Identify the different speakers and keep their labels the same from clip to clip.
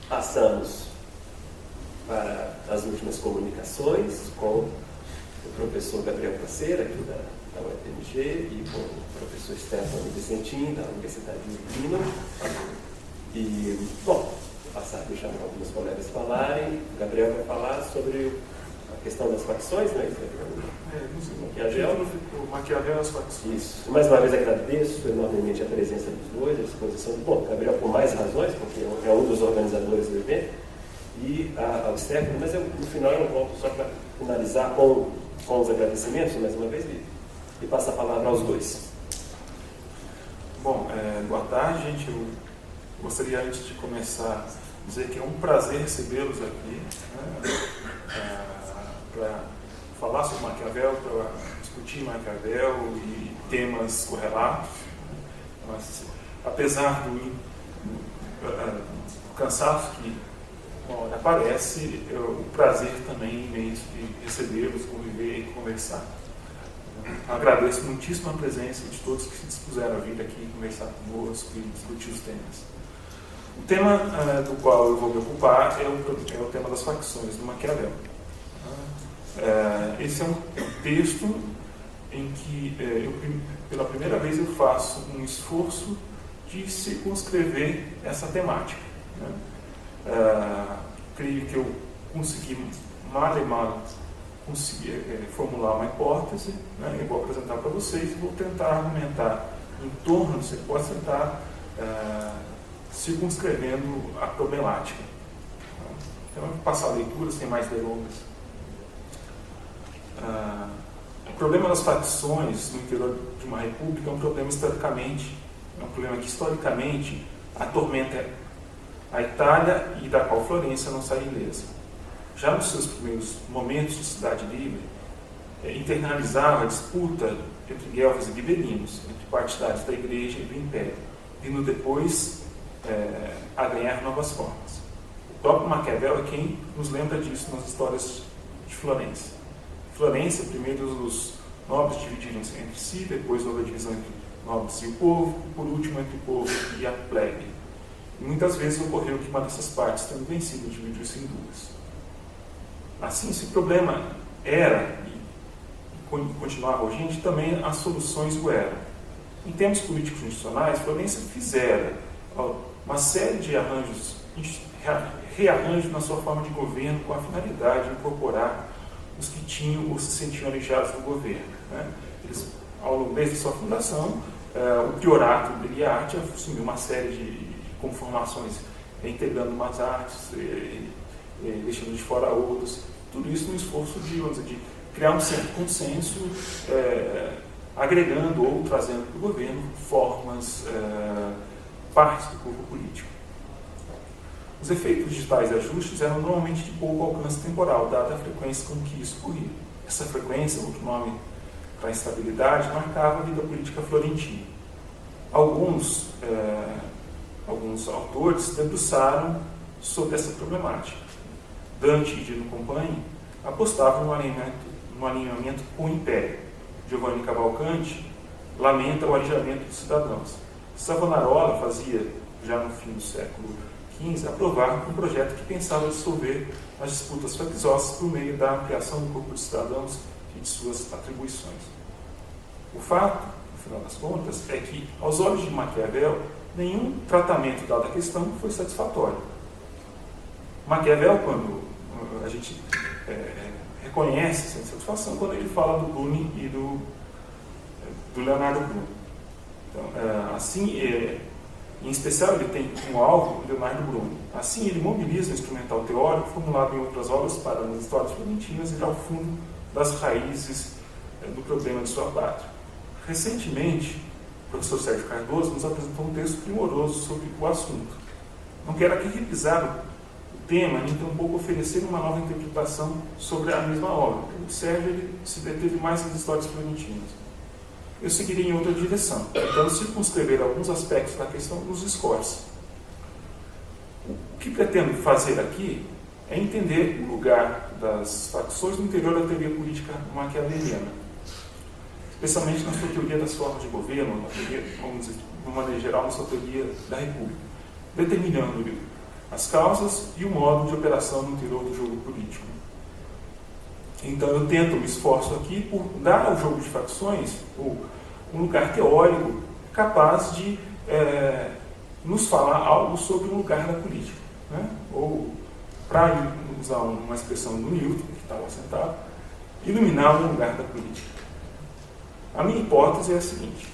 Speaker 1: Passamos para as últimas comunicações com o professor Gabriel Caceira, aqui da UFMG, e com o professor Stefano Vicentin, da Universidade de Lima. E, bom, vou passar aqui chamar alguns colegas falarem. O Gabriel vai falar sobre a questão das facções, né? Maquiavel.
Speaker 2: O Maquiavel e as facções.
Speaker 1: Isso. Mais uma vez agradeço enormemente a presença dos dois, a disposição do Gabriel por mais razões, porque é um dos organizadores do evento, e ao Stefano, mas no final eu volto só para finalizar com os agradecimentos, mais uma vez, e passo a palavra aos dois.
Speaker 2: Bom, boa tarde, gente. Eu gostaria, antes de começar, dizer que é um prazer recebê-los aqui, né, para falar sobre Maquiavel, para discutir Maquiavel e temas correlatos. Mas, apesar do cansaço que uma hora aparece, o prazer também imenso de recebê-los, conviver e conversar. Agradeço muitíssimo a presença de todos que se dispuseram a vir aqui conversar conosco e discutir os temas. O tema do qual eu vou me ocupar é o tema das facções do Maquiavel. Esse é um texto em que pela primeira vez eu faço um esforço de circunscrever essa temática. Creio que eu consegui mal e mal formular uma hipótese, né? Eu vou apresentar para vocês e vou tentar argumentar em torno dessa hipótese, tentar circunscrevendo a problemática. Então, eu vou passar a leitura sem mais delongas. O problema das facções no interior de uma república é um problema que historicamente atormenta a Itália e da qual Florença não sai ilesa. Já nos seus primeiros momentos de cidade livre, internalizava a disputa entre guelfos e ghibelinos, entre partidários da Igreja e do Império, vindo depois a ganhar novas formas. O próprio Maquiavel é quem nos lembra disso nas histórias de Florença. Florença, primeiro os nobres dividiram-se entre si, depois houve a divisão entre nobres e o povo, e por último entre o povo e a plebe. E muitas vezes ocorreu que uma dessas partes, tendo vencido, dividiu-se em duas. Assim, se o problema era e continuava urgente, também as soluções o eram. Em termos políticos institucionais, Florença fizera uma série de rearranjos na sua forma de governo com a finalidade de incorporar os que tinham ou se sentiam alijados do governo. Né? Eles, desde sua fundação, o priorato Brilhante assumiu uma série de conformações, integrando umas artes, deixando de fora outras, tudo isso no esforço de criar um certo consenso, agregando ou trazendo para o governo formas, partes do corpo político. Os efeitos de tais ajustes eram normalmente de pouco alcance temporal, dada a frequência com que isso ocorria. Essa frequência, outro nome para a instabilidade, marcava a vida política florentina. Alguns autores debruçaram sobre essa problemática. Dante e Dino Campagna apostavam no alinhamento com o Império. Giovanni Cavalcanti lamenta o alijamento dos cidadãos. Savonarola fazia, já no fim do século XV, aprovar um projeto que pensava dissolver as disputas facciosas por meio da ampliação do corpo de cidadãos e de suas atribuições. O fato, no final das contas, é que, aos olhos de Maquiavel, nenhum tratamento dado à questão foi satisfatório. Maquiavel, quando a gente reconhece essa insatisfação, quando ele fala do Bruni e do Leonardo Bruni. Então, em especial, ele tem como alvo Leonardo Bruni. Assim, ele mobiliza o instrumental teórico formulado em outras obras para, nas histórias florentinas, ir ao fundo das raízes do problema de sua pátria. Recentemente, o professor Sérgio Cardoso nos apresentou um texto primoroso sobre o assunto. Não quero aqui repisar o tema, nem tampouco oferecer uma nova interpretação sobre a mesma obra. O Sérgio se deteve mais nas histórias florentinas. Eu seguirei em outra direção, tentando circunscrever alguns aspectos da questão nos escorces. O que pretendo fazer aqui é entender o lugar das facções no interior da teoria política maquiaveliana, especialmente na sua teoria das formas de governo, na teoria, vamos dizer, de uma maneira geral, na sua teoria da República, determinando as causas e o modo de operação no interior do jogo político. Então eu me esforço aqui por dar ao jogo de facções um lugar teórico capaz de nos falar algo sobre um lugar da política, né? Ou, para usar uma expressão do Newton, que estava sentado, iluminar um lugar da política. A minha hipótese é a seguinte: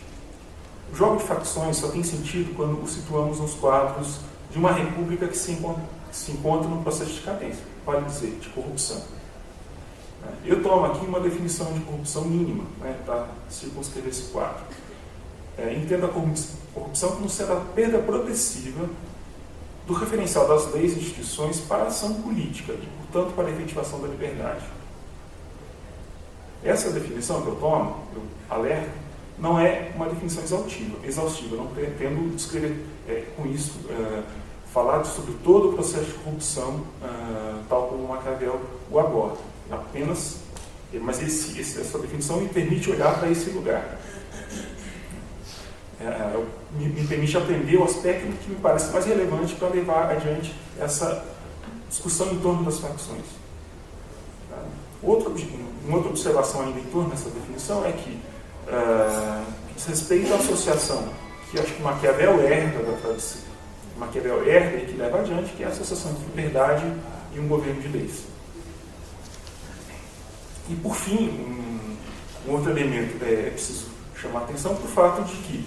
Speaker 2: o jogo de facções só tem sentido quando o situamos nos quadros de uma república que se encontra num processo de decadência, pode dizer, de corrupção. Eu tomo aqui uma definição de corrupção mínima, né, para circunscrever esse quadro. Entendo a corrupção como sendo a perda progressiva do referencial das leis e instituições para a ação política e, portanto, para a efetivação da liberdade. Essa definição que eu tomo, eu alerto, não é uma definição exaustiva. Não pretendo descrever com isso, falar sobre todo o processo de corrupção, tal como Maquiavel o aborda. Mas essa definição me permite olhar para esse lugar. Me permite aprender o aspecto que me parece mais relevante para levar adiante essa discussão em torno das facções. Uma outra observação ainda em torno dessa definição é que diz respeito à associação, que acho que Maquiavel herda da tradição. Maquiavel herda e que leva adiante, que é a associação entre liberdade e um governo de leis. E, por fim, um outro elemento é preciso chamar a atenção para o fato de que,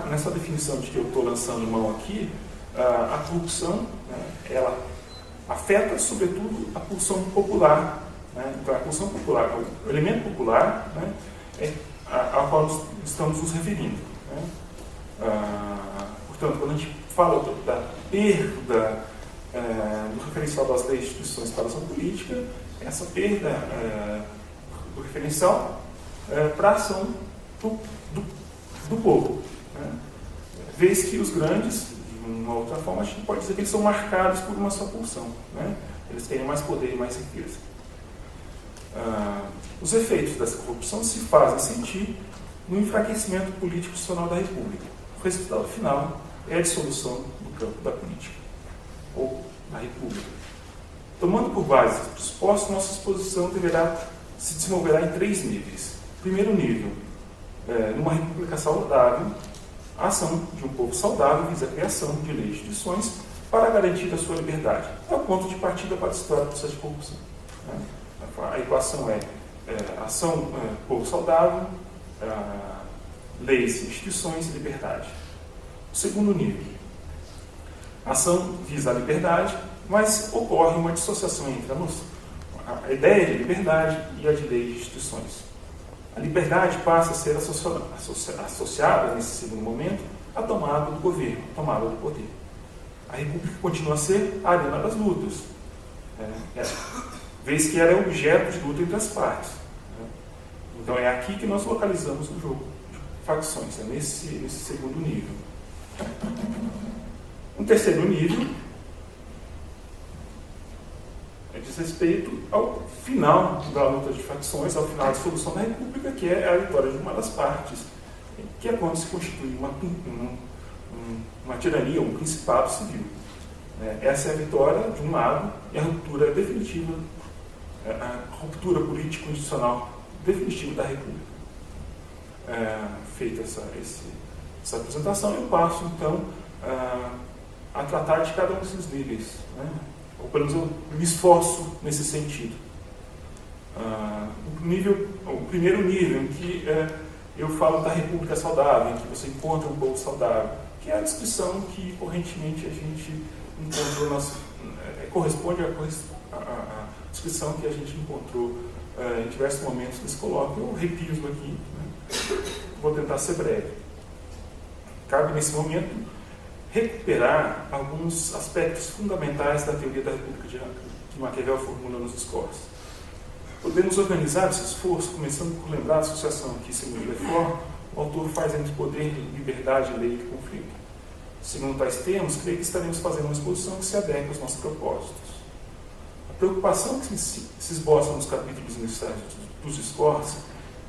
Speaker 2: nessa definição de que eu estou lançando mão aqui, a corrupção, né, ela afeta, sobretudo, a pulsão popular. Né? Então, a pulsão popular, o elemento popular, né, ao qual nós estamos nos referindo. Né? Portanto, quando a gente fala da perda do referencial das leis e instituições para a ação política, essa perda do referencial para a ação do povo. Né? Vez que os grandes, de uma outra forma, a gente pode dizer que eles são marcados por uma só pulsão. Né? Eles têm mais poder e mais riqueza. Os efeitos dessa corrupção se fazem sentir no enfraquecimento político-institucional da República. O resultado final é a dissolução do campo da política, ou da República. Tomando por base esses pressupostos, nossa exposição se desenvolverá em 3 níveis. Primeiro nível, numa república saudável, a ação de um povo saudável visa a criação de leis e instituições para garantir a sua liberdade. É o ponto de partida para a história do processo de corrupção. Né? A equação ação, povo saudável, leis, instituições e liberdade. O segundo nível, a ação visa a liberdade, mas ocorre uma dissociação entre a ideia de liberdade e a de leis e instituições. A liberdade passa a ser associada, nesse segundo momento, à tomada do governo, à tomada do poder. A República continua a ser a arena das lutas, vez que ela é objeto de luta entre as partes. Então é aqui que nós localizamos o jogo de facções, nesse segundo nível. Um terceiro nível diz respeito ao final da luta de facções, ao final da dissolução da República, que é a vitória de uma das partes, que é quando se constitui uma tirania, um principado civil. Essa é a vitória de um lado e a ruptura definitiva, a ruptura político-institucional definitiva da República. Feita essa apresentação, eu passo, então, a tratar de cada um desses níveis, ou pelo menos eu me esforço nesse sentido. O primeiro nível, em que eu falo da República saudável, em que você encontra um povo saudável, que é a descrição que correntemente a gente encontrou, corresponde à descrição que a gente encontrou em diversos momentos desse colóquio. Eu repito aqui, vou tentar ser breve. Cabe nesse momento recuperar alguns aspectos fundamentais da teoria da República que Maquiavel formula nos discursos. Podemos organizar esse esforço começando por lembrar a associação que, segundo Lefort, o autor faz entre poder, liberdade, lei e conflito. Segundo tais termos, creio que estaremos fazendo uma exposição que se adequa aos nossos propósitos. A preocupação que se esboça nos capítulos iniciais dos discursos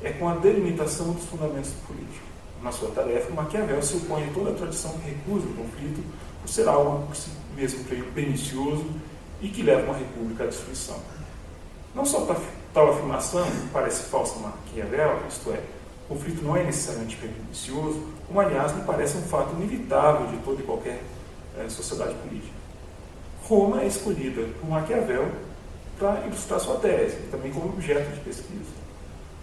Speaker 2: é com a delimitação dos fundamentos do político. na sua tarefa, Maquiavel se opõe a toda a tradição que recusa o conflito por ser algo por si mesmo pernicioso e que leva uma república à destruição. Não só tal afirmação parece falsa a Maquiavel, isto é, o conflito não é necessariamente pernicioso, como aliás me parece um fato inevitável de toda e qualquer sociedade política. Roma é escolhida por Maquiavel para ilustrar sua tese, e também como objeto de pesquisa.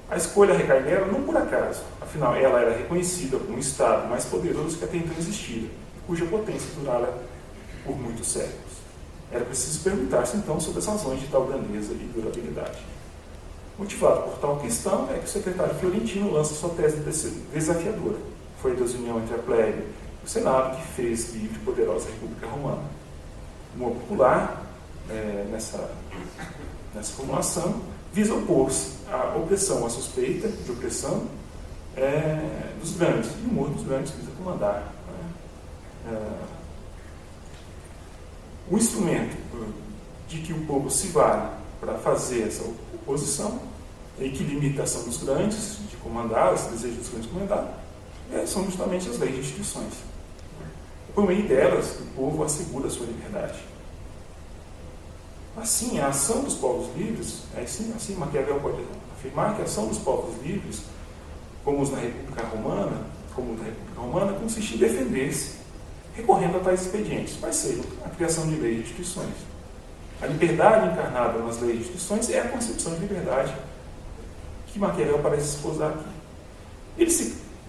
Speaker 2: A escolha recai nela não por acaso, afinal ela era reconhecida como um Estado mais poderoso que até então existira, cuja potência durara por muitos séculos. Era preciso perguntar-se então sobre as razões de tal grandeza e durabilidade. Motivado por tal questão é que o secretário Florentino lança sua tese desafiadora. Foi a desunião entre a plebe e o Senado que fez livre e poderosa República Romana. O humor popular, nessa formulação, visa opor-se à opressão, à suspeita de opressão dos grandes. E o humor dos grandes visa comandar. O instrumento de que o povo se vale para fazer essa oposição e que limita a ação dos grandes de comandar, esse desejo dos grandes de comandar, são justamente as leis de instituições. Por meio delas, o povo assegura a sua liberdade. Assim, a ação dos povos livres, assim Maquiavel pode afirmar que a ação dos povos livres, como na República Romana, consiste em defender-se, recorrendo a tais expedientes, quais sejam a criação de leis e instituições. A liberdade encarnada nas leis e instituições é a concepção de liberdade que Maquiavel parece esposar aqui.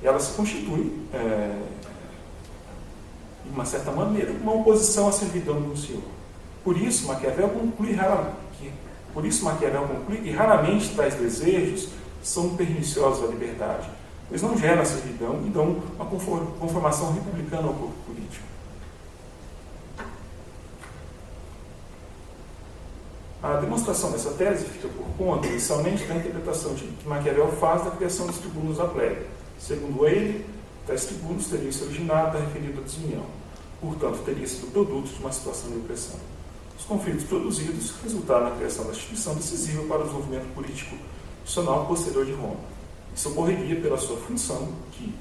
Speaker 2: Ela se constitui, de uma certa maneira, uma oposição à servidão do senhor. Por isso, Maquiavel conclui que raramente tais desejos são perniciosos à liberdade, pois não geram a servidão e dão uma conformação republicana ao corpo político. A demonstração dessa tese fica por conta, inicialmente, da interpretação que Maquiavel faz da criação dos tribunos da plebe. Segundo ele, tais tribunos teriam se originado da referida desunião, portanto, teria sido produto de uma situação de opressão. Os conflitos produzidos resultaram na criação da instituição decisiva para o desenvolvimento político institucional posterior de Roma. Isso ocorreria pela sua função, que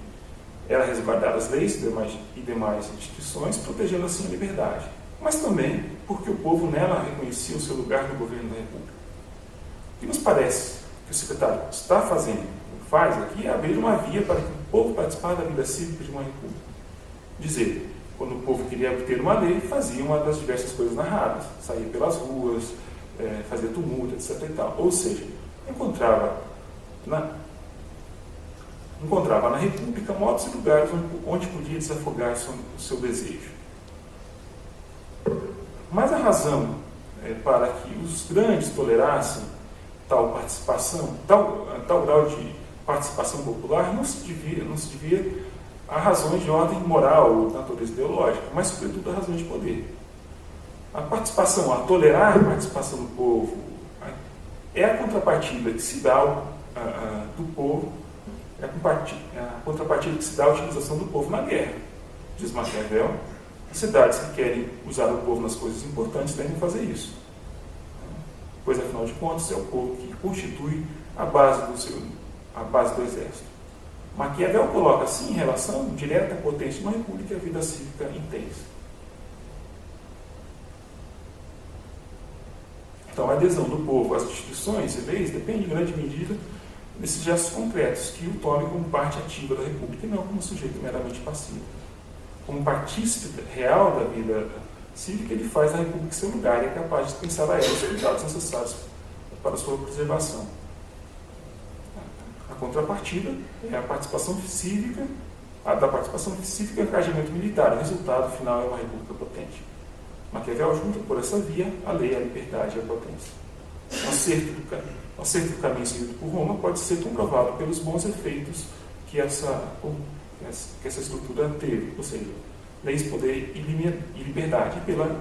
Speaker 2: era resguardar as leis e demais instituições, protegendo assim a liberdade, mas também porque o povo nela reconhecia o seu lugar no governo da República. O que nos parece que o secretário faz aqui é abrir uma via para que o povo participasse da vida cívica de uma república. Dizer, quando o povo queria obter uma lei, fazia uma das diversas coisas narradas, saía pelas ruas, fazia tumulto, etc. e tal. Ou seja, encontrava na república modos e lugares onde podia desafogar o seu desejo. Mas a razão para que os grandes tolerassem tal participação, tal grau de participação popular, não se devia a razões de ordem moral ou natureza ideológica, mas sobretudo a razões de poder. A tolerar a participação do povo é a contrapartida que se dá do povo, é a contrapartida que se dá à utilização do povo na guerra. Diz Maquiavel, as cidades que querem usar o povo nas coisas importantes devem fazer isso. Pois, afinal de contas, é o povo que constitui a base do exército. Maquiavel coloca, assim, em relação direta à potência de uma república e a vida cívica intensa. Então, a adesão do povo às instituições e leis depende, em grande medida, desses gestos concretos que o tomem como parte ativa da república e não como sujeito meramente passivo. Como partícipe real da vida cívica, ele faz da república seu lugar e é capaz de dispensar a ela os cuidados necessários para a sua preservação. A contrapartida é a participação cívica, da participação cívica e o engajamento militar. O resultado final é uma república potente. Maquiavel junta por essa via a lei, a liberdade e a potência. O acerto do caminho seguido por Roma pode ser comprovado pelos bons efeitos que essa estrutura teve, ou seja, leis, poder e liberdade, e pela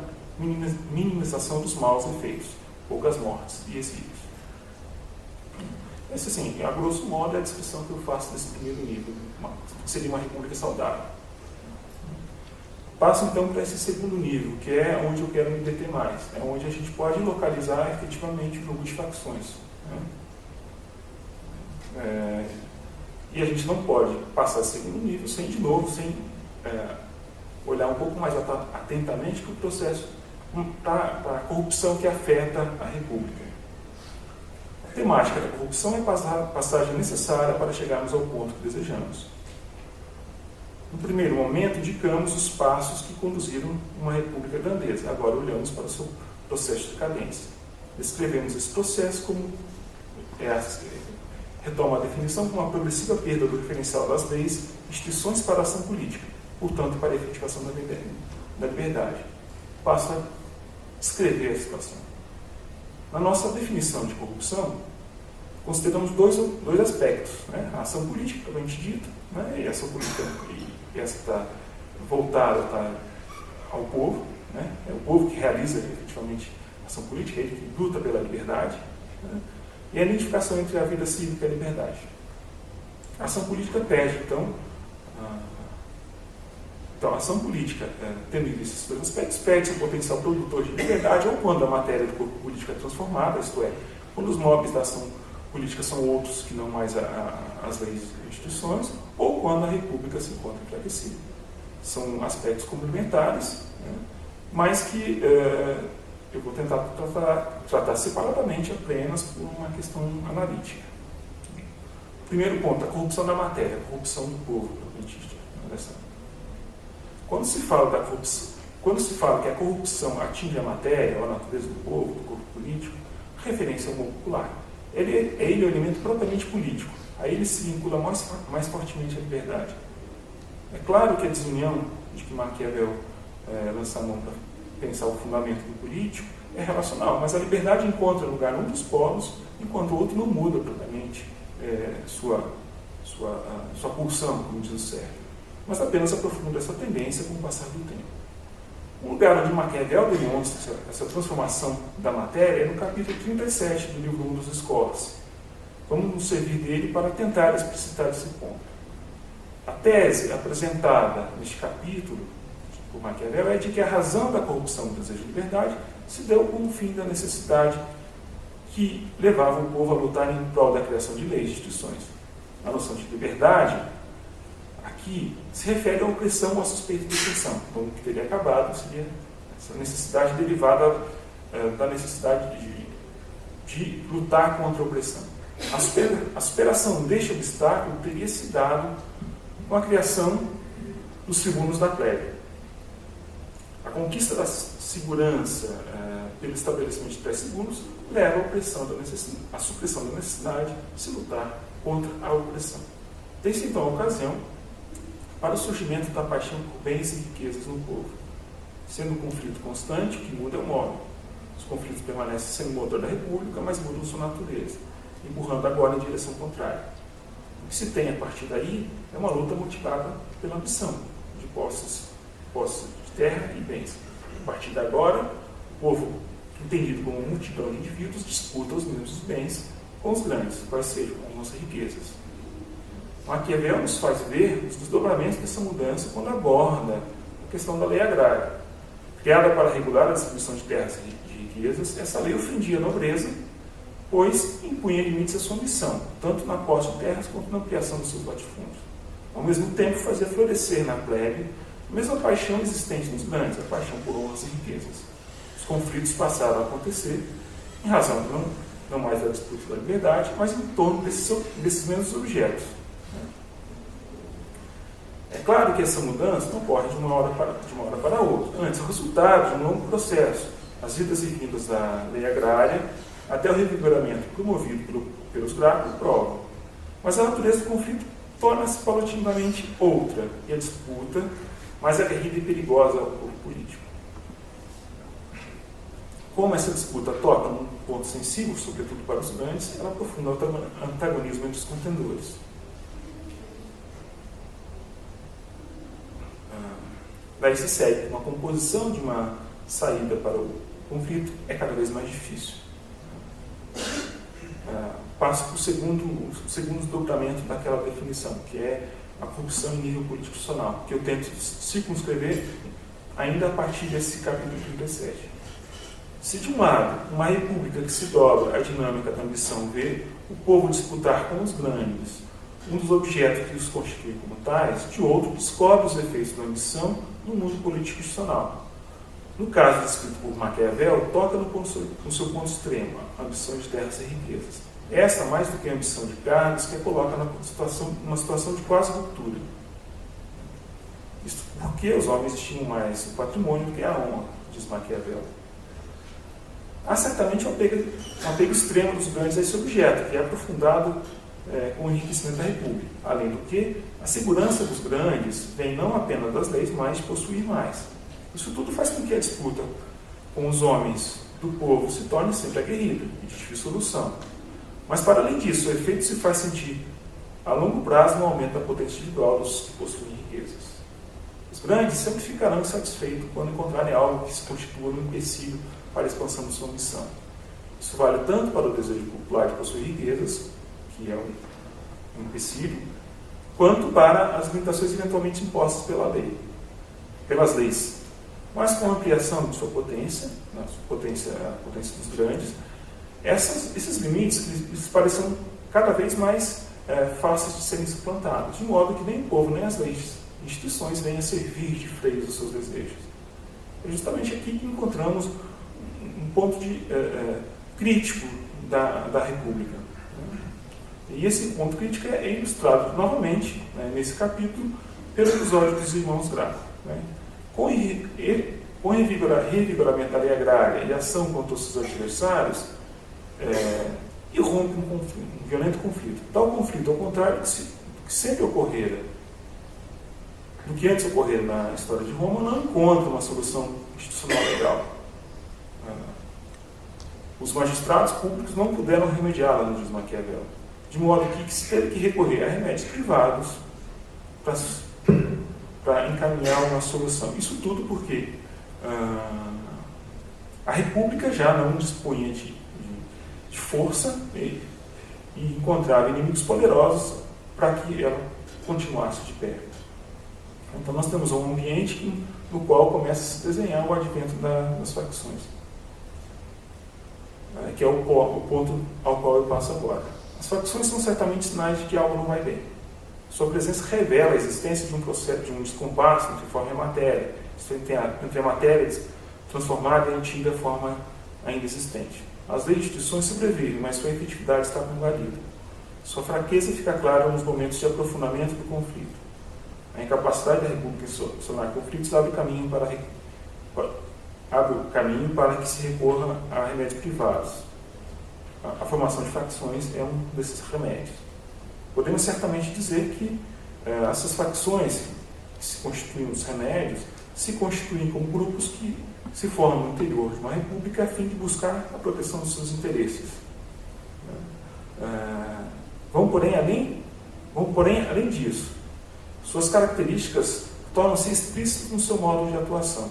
Speaker 2: minimização dos maus efeitos, poucas mortes e exílios. Essa, assim, a grosso modo, é a descrição que eu faço desse primeiro nível, que seria uma república saudável. Passo então para esse segundo nível, que é onde eu quero me deter mais, é onde a gente pode localizar efetivamente o jogo de facções. E a gente não pode passar a segundo nível sem, de novo, olhar um pouco mais atentamente para o processo, para a corrupção que afeta a República. A temática da corrupção é a passagem necessária para chegarmos ao ponto que desejamos. No primeiro momento, indicamos os passos que conduziram uma república grandeza. Agora olhamos para o seu processo de decadência. Descrevemos esse processo como retoma a definição como a progressiva perda do referencial das leis, instituições para a ação política, portanto, para a efetivação da liberdade. Passo a descrever a situação. Na nossa definição de corrupção, consideramos dois aspectos, né? A ação política, propriamente dita, né? E a ação política, e essa está voltada ao povo, né? É o povo que realiza efetivamente a ação política, é ele que luta pela liberdade, né? E a identificação entre a vida cívica e a liberdade. A ação política pede, então, a ação política, tendo em vista esses dois aspectos, pede seu potencial produtor de liberdade, ou quando a matéria do corpo político é transformada, isto é, quando os mobs da ação política são outros que não mais as leis e instituições, ou quando a república se encontra enfraquecida. São aspectos complementares, né, mas que eu vou tentar tratar separadamente apenas por uma questão analítica. Primeiro ponto, a corrupção da matéria, a corrupção do povo. Quando se fala que a corrupção atinge a matéria, ou a natureza do povo, do corpo político, a referência ao povo popular. Ele é um elemento propriamente político. A ele se vincula mais fortemente à liberdade. É claro que a desunião de que Maquiavel lança a mão para pensar o fundamento do político é relacional, mas a liberdade encontra lugar num dos polos, enquanto o outro não muda propriamente sua pulsão, como diz o Sérgio, mas apenas aprofunda essa tendência com o passar do tempo. Um lugar onde Maquiavel demonstra essa transformação da matéria é no capítulo 37 do livro 1 das Escolas. Vamos nos servir dele para tentar explicitar esse ponto. A tese apresentada neste capítulo por Maquiavel é de que a razão da corrupção do desejo de liberdade se deu com o fim da necessidade que levava o povo a lutar em prol da criação de leis e instituições. A noção de liberdade aqui se refere à opressão ou à suspeita de opressão. Então, o que teria acabado seria essa necessidade derivada da necessidade de lutar contra a opressão. A superação deste obstáculo teria se dado com a criação dos tribunos da plebe. A conquista da segurança pelo estabelecimento de tais tribunos leva à supressão da necessidade de se lutar contra a opressão. Tem-se então a ocasião para o surgimento da paixão por bens e riquezas no povo, sendo um conflito constante que muda o modo. Os conflitos permanecem sendo o motor da República, mas mudam sua natureza, empurrando agora em direção contrária. O que se tem a partir daí é uma luta motivada pela ambição de posses de terra e bens. A partir de agora, o povo, entendido como uma multidão de indivíduos, disputa os mesmos bens com os grandes, quais sejam as nossas riquezas. Maquiavel nos faz ver os desdobramentos dessa mudança quando aborda a questão da lei agrária. Criada para regular a distribuição de terras e de riquezas, essa lei ofendia a nobreza, pois impunha limites à sua ambição, tanto na posse de terras quanto na ampliação dos seus latifúndios. Ao mesmo tempo, fazia florescer na plebe a mesma paixão existente nos grandes, a paixão por honras e riquezas. Os conflitos passaram a acontecer em razão não mais da disputa da liberdade, mas em torno desses mesmos objetos. É claro que essa mudança não ocorre de uma hora para outra. Antes, é o resultado de um longo processo. As idas e vindas da lei agrária, até o revigoramento promovido pelos Gráficos, provam. Mas a natureza do conflito torna-se paulatinamente outra, e a disputa mais aguerrida e perigosa ao povo político. Como essa disputa toca num ponto sensível, sobretudo para os grandes, ela aprofunda o antagonismo entre os contendores. Daí se segue uma composição de uma saída para o conflito é cada vez mais difícil. Passo para o segundo desdobramento daquela definição, que é a corrupção em nível político-institucional, que eu tento circunscrever ainda a partir desse capítulo 37. Se de um lado, uma república que se dobra à dinâmica da ambição vê o povo disputar com os grandes um dos objetos que os constitui como tais, de outro descobre os efeitos da ambição no mundo político institucional. No caso descrito por Maquiavel, toca no seu ponto extremo, a ambição de terras e riquezas. Esta, mais do que a ambição de cargos, que a coloca numa situação de quase ruptura. Isto porque os homens estimam mais o patrimônio do que a honra, diz Maquiavel. Há certamente um apego extremo dos grandes a esse objeto, que é aprofundado com o enriquecimento da República. Além do que, a segurança dos grandes vem não apenas das leis, mas de possuir mais. Isso tudo faz com que a disputa com os homens do povo se torne sempre aguerrida e de difícil solução. Mas, para além disso, o efeito se faz sentir a longo prazo no aumento da potência individual dos que possuem riquezas. Os grandes sempre ficarão insatisfeitos quando encontrarem algo que se constitua um empecilho para a expansão de sua missão. Isso vale tanto para o desejo popular de possuir riquezas, que é um empecilho, quanto para as limitações eventualmente impostas pelas leis. Mas com a ampliação de sua potência, a potência dos grandes, esses limites eles parecem cada vez mais fáceis de serem suplantados, de modo que nem o povo, nem as leis, instituições venham a servir de freios dos seus desejos. É justamente aqui que encontramos um ponto crítico da República. E esse ponto crítico é ilustrado novamente, nesse capítulo, pelo episódio dos irmãos Graco. Com o revigoramento da lei agrária e ação contra os seus adversários, irrompe um violento conflito. Tal conflito, ao contrário do que sempre ocorrera, do que antes ocorrera na história de Roma, não encontra uma solução institucional legal. Os magistrados públicos não puderam remediá-la, nos diz Maquiavel, de modo que se teve que recorrer a remédios privados para encaminhar uma solução. Isso tudo porque a República já não dispunha de força e encontrava inimigos poderosos para que ela continuasse de pé. Então nós temos um ambiente no qual começa a se desenhar o advento das facções, que é o ponto ao qual eu passo agora. As facções são certamente sinais de que algo não vai bem. Sua presença revela a existência de um processo, de um descompasso entre forma e matéria, entre a matéria transformada e a antiga forma ainda existente. As leis e instituições sobrevivem, mas sua efetividade está combatida. Sua fraqueza fica clara nos momentos de aprofundamento do conflito. A incapacidade da República em solucionar conflitos abre o caminho para que se recorra a remédios privados. A formação de facções é um desses remédios. Podemos certamente dizer que essas facções que se constituem nos remédios se constituem como grupos que se formam no interior de uma república a fim de buscar a proteção dos seus interesses. Vão, porém, além disso. Suas características tornam-se explícitas no seu modo de atuação.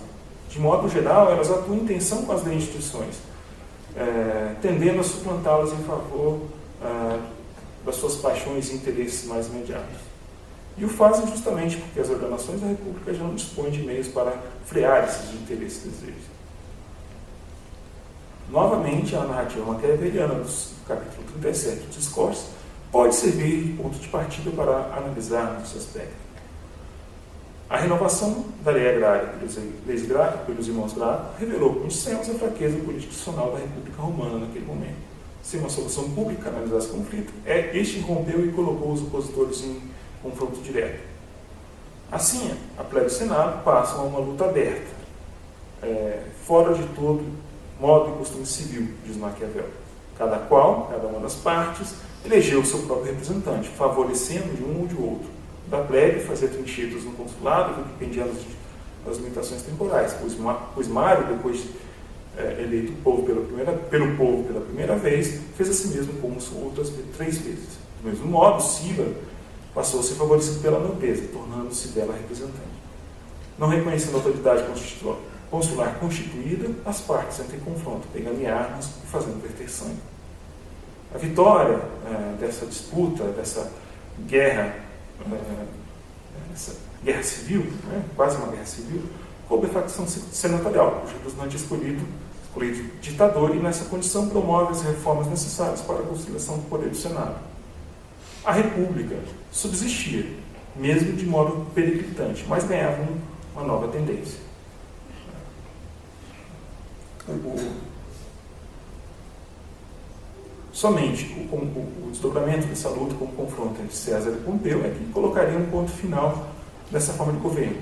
Speaker 2: De modo geral, elas atuam em tensão com as leis e instituições, tendendo a suplantá-las em favor das suas paixões e interesses mais imediatos. E o fazem justamente porque as ordenações da República já não dispõem de meios para frear esses interesses e desejos. Novamente, a narrativa maquiaveliana do capítulo 37 do Discurso pode servir de ponto de partida para analisarmos esse aspecto. A renovação da lei agrária pelos irmãos Graco revelou, como dissemos, a fraqueza político-institucional da República Romana naquele momento. Sem uma solução pública analisar esse conflito, este rompeu e colocou os opositores em confronto direto. Assim, a plebe e o Senado passam a uma luta aberta, fora de todo modo e costume civil, diz Maquiavel. Cada uma das partes, elegeu o seu próprio representante, favorecendo de um ou de outro. Da plebe fazia trincheiras no consulado, que dependiam das limitações temporais, pois Mário, depois de eleito pelo povo pela primeira vez, fez a si mesmo como outras 3 vezes. Do mesmo modo, Sila passou a ser favorecido pela nobreza, tornando-se dela representante. Não reconhecendo a autoridade consular constituída, as partes entram em confronto, pegando em armas e fazendo verter sangue. A vitória dessa disputa, dessa guerra civil, quase uma guerra civil, coube a facção senatorial, cujo representante escolhido ditador, e nessa condição promove as reformas necessárias para a conciliação do poder do Senado. a República subsistia, mesmo de modo periclitante, mas ganhava uma nova tendência. Somente o desdobramento dessa luta como confronto entre César e Pompeu é que colocaria um ponto final dessa forma de governo.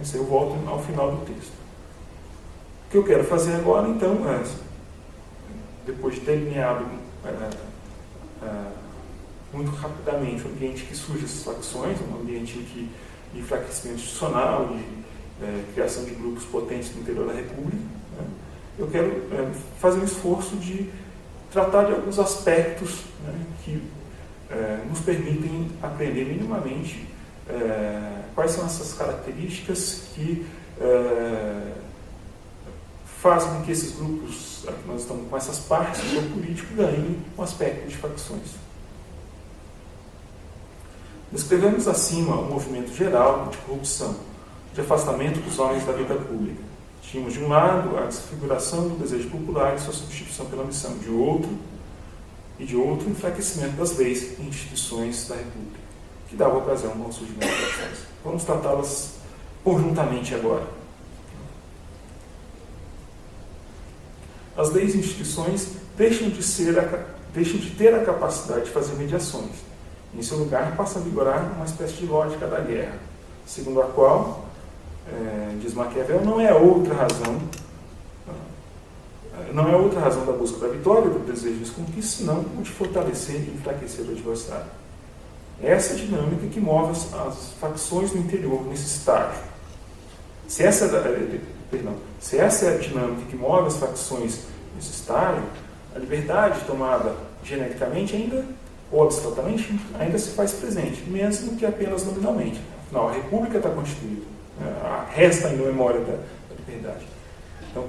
Speaker 2: Isso aí eu volto ao final do texto. O que eu quero fazer agora, então, depois de delineado muito rapidamente o ambiente que surge essas facções, um ambiente de enfraquecimento institucional, de criação de grupos potentes no interior da República, eu quero fazer um esforço de tratar de alguns aspectos que nos permitem aprender minimamente quais são essas características que fazem com que esses grupos, que nós estamos com essas partes do jogo político, ganhem um aspecto de facções. Descrevemos acima um movimento geral de corrupção, de afastamento dos homens da vida pública. Tínhamos, de um lado, a desfiguração do desejo popular e sua substituição pela missão, de outro, o enfraquecimento das leis e instituições da República, que dava ocasião ao surgimento das facções. Vamos tratá-las conjuntamente agora. As leis e instituições deixam de ter a capacidade de fazer mediações. Em seu lugar, passa a vigorar uma espécie de lógica da guerra, segundo a qual, diz Maquiavel, não é outra razão da busca da vitória, do desejo de conquista, senão o de fortalecer e enfraquecer o adversário. Essa é a dinâmica que move as facções no interior nesse estágio. Se essa é a dinâmica que move as facções nesse estágio, a liberdade tomada genericamente ou abstratamente, ainda se faz presente, mesmo que apenas nominalmente. Afinal, a República está constituída. Resta ainda a memória da liberdade. Então,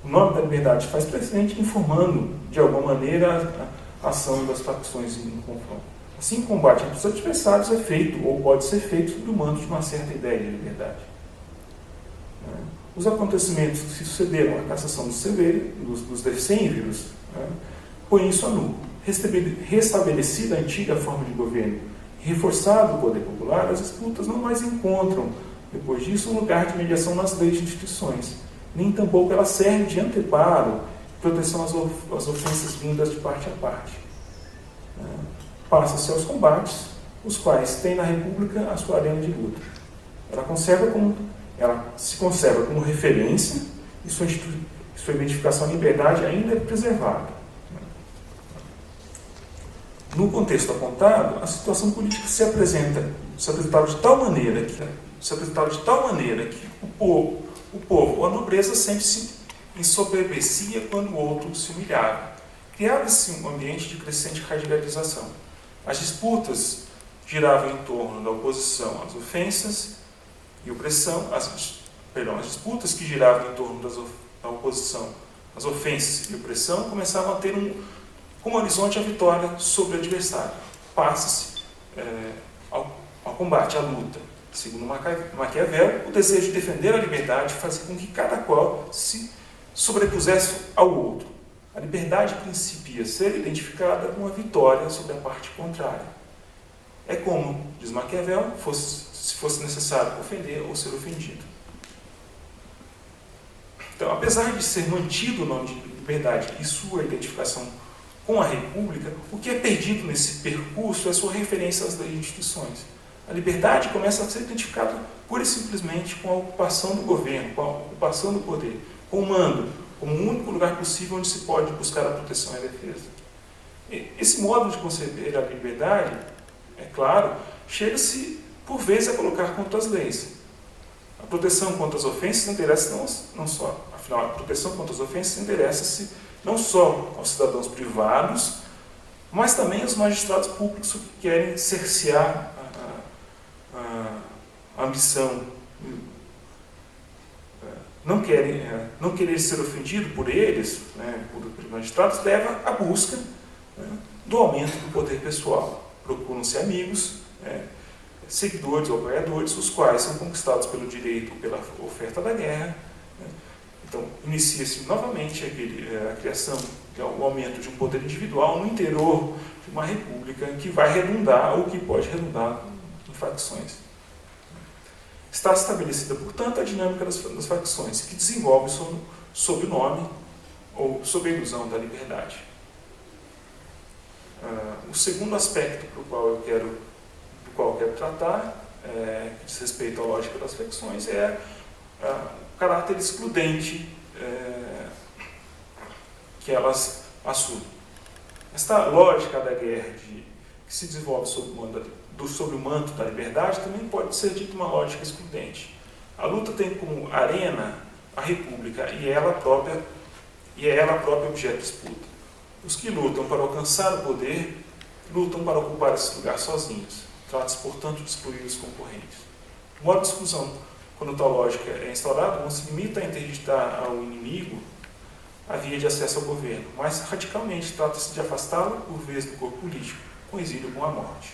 Speaker 2: o nome da liberdade se faz presente, informando, de alguma maneira, a ação das facções no confronto. Assim, o combate entre os adversários é feito, ou pode ser feito, sob o manto de uma certa ideia de liberdade. Os acontecimentos que se sucederam à cassação dos decênviros põem isso a nu. Restabelecida a antiga forma de governo, reforçado o poder popular, as disputas não mais encontram, depois disso, um lugar de mediação nas leis e instituições, nem tampouco ela serve de anteparo, proteção às ofensas vindas de parte a parte. Passa-se aos combates, os quais têm na República a sua arena de luta. Ela se conserva como referência e sua identificação à liberdade ainda é preservada. No contexto apontado, a situação política se apresentava de tal maneira que o povo ou a nobreza sempre se ensoberbecia quando o outro se humilhava. Criava-se um ambiente de crescente radicalização. As disputas giravam em torno da oposição às ofensas e opressão, as disputas que giravam em torno da oposição às ofensas e opressão começavam a ter como horizonte a vitória sobre o adversário. Passa-se ao combate, à luta. Segundo Maquiavel, o desejo de defender a liberdade fazia com que cada qual se sobrepusesse ao outro. A liberdade principia a ser identificada com a vitória sobre a parte contrária. É como, diz Maquiavel, se fosse necessário ofender ou ser ofendido. Então, apesar de ser mantido o nome de liberdade e sua identificação com a República, o que é perdido nesse percurso é sua referência às leis e instituições. A liberdade começa a ser identificada pura e simplesmente com a ocupação do governo, com a ocupação do poder, com o mando, como o único lugar possível onde se pode buscar a proteção e a defesa. Esse modo de conceber a liberdade, é claro, chega-se por vezes a colocar contra as leis. A proteção contra as ofensas interessa não só, afinal, a proteção contra as ofensas interessa-se não só aos cidadãos privados, mas também aos magistrados públicos que querem cercear a ambição, não querer ser ofendido por eles, por magistrados, leva à busca do aumento do poder pessoal. Procuram-se amigos, seguidores ou apoiadores, os quais são conquistados pelo direito ou pela oferta da guerra. Então, inicia-se novamente a criação, o aumento de um poder individual no interior de uma república que vai redundar, ou que pode redundar, em facções. Está estabelecida, portanto, a dinâmica das facções, que desenvolve sob o nome, ou sob a ilusão da liberdade. O segundo aspecto do qual eu quero tratar, que diz respeito à lógica das facções, é o caráter excludente que elas assumem. Esta lógica da guerra que se desenvolve sob o manto da liberdade também pode ser dita uma lógica excludente. A luta tem como arena a república e é ela própria objeto de disputa. Os que lutam para alcançar o poder lutam para ocupar esse lugar sozinhos. Trata-se, portanto, de excluir os concorrentes. O modo de exclusão, quando tal lógica é instaurada, não se limita a interditar ao inimigo a via de acesso ao governo, mas radicalmente trata-se de afastá-lo por vez do corpo político, com exílio com a morte.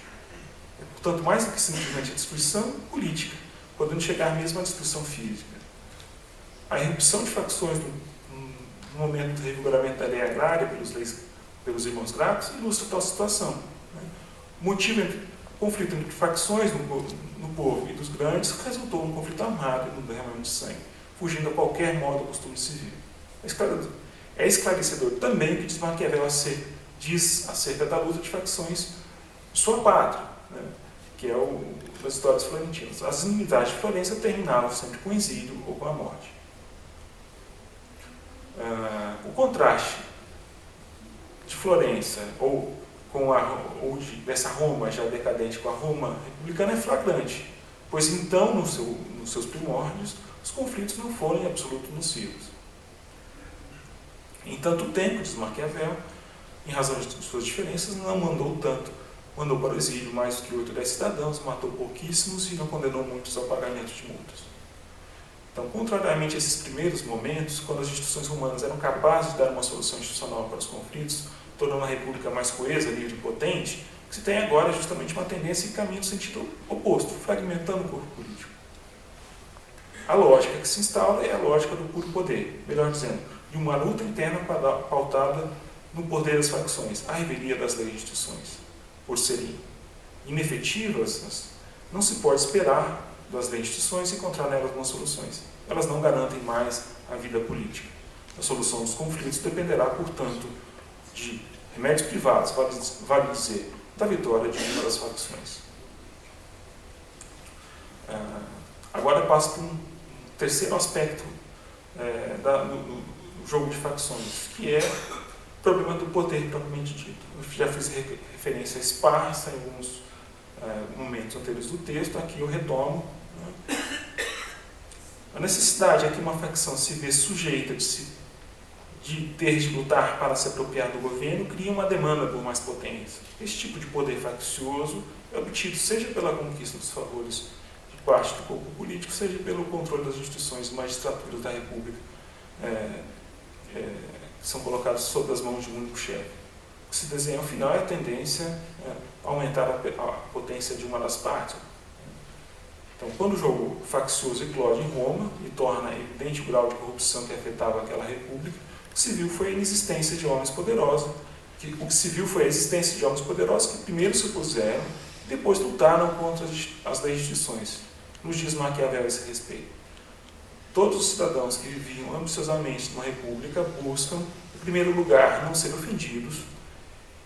Speaker 2: É, portanto, mais do que simplesmente a destruição política, podendo chegar mesmo à destruição física. A irrupção de facções no momento do revigoramento da lei agrária pelos irmãos Gracos ilustra tal situação. O motivo o conflito entre facções no povo e dos grandes resultou num conflito armado e num derramamento de sangue, fugindo a qualquer modo do costume civil. É esclarecedor também o que diz Maquiavel diz acerca da luta de facções de sua pátria, que é das histórias florentinas. As inimizades de Florença terminavam sempre com o exílio ou com a morte. O contraste de Florença dessa Roma já decadente com a Roma republicana é flagrante, pois então, nos seus primórdios, os conflitos não foram em absoluto nocivos. Em tanto tempo, diz Maquiavel, em razão de suas diferenças, não mandou para o exílio mais do que 8 ou 10 cidadãos, matou pouquíssimos e não condenou muitos ao pagamento de multas. Então, contrariamente a esses primeiros momentos, quando as instituições romanas eram capazes de dar uma solução institucional para os conflitos, tornando a república mais coesa, livre e potente, o que se tem agora é justamente uma tendência e caminho no sentido oposto, fragmentando o corpo político. A lógica que se instaura é a lógica do puro poder, melhor dizendo, de uma luta interna pautada no poder das facções, a revelia das leis e instituições. Por serem inefetivas, não se pode esperar das leis e instituições encontrar nelas algumas soluções. Elas não garantem mais a vida política. A solução dos conflitos dependerá, portanto, de remédios privados, vale dizer, da vitória de uma das facções. Agora eu passo para um terceiro aspecto do jogo de facções, que é o problema do poder propriamente dito. Eu já fiz referência esparsa em alguns momentos anteriores do texto, aqui eu retomo. A necessidade é que uma facção se vê sujeita de ter de lutar para se apropriar do governo cria uma demanda por mais potência. Esse tipo de poder faccioso é obtido seja pela conquista dos favores de parte do corpo político, seja pelo controle das instituições e magistraturas da República, que são colocadas sob as mãos de um único chefe. O que se desenha ao final é a tendência a aumentar a potência de uma das partes. Então, quando o jogo faccioso eclode em Roma e torna evidente o grau de corrupção que afetava aquela república, o que se viu foi a inexistência de homens poderosos, que primeiro se opuseram e depois lutaram contra as legislações. Nos diz Maquiavel a esse respeito. Todos os cidadãos que viviam ambiciosamente numa república buscam, em primeiro lugar, não ser ofendidos,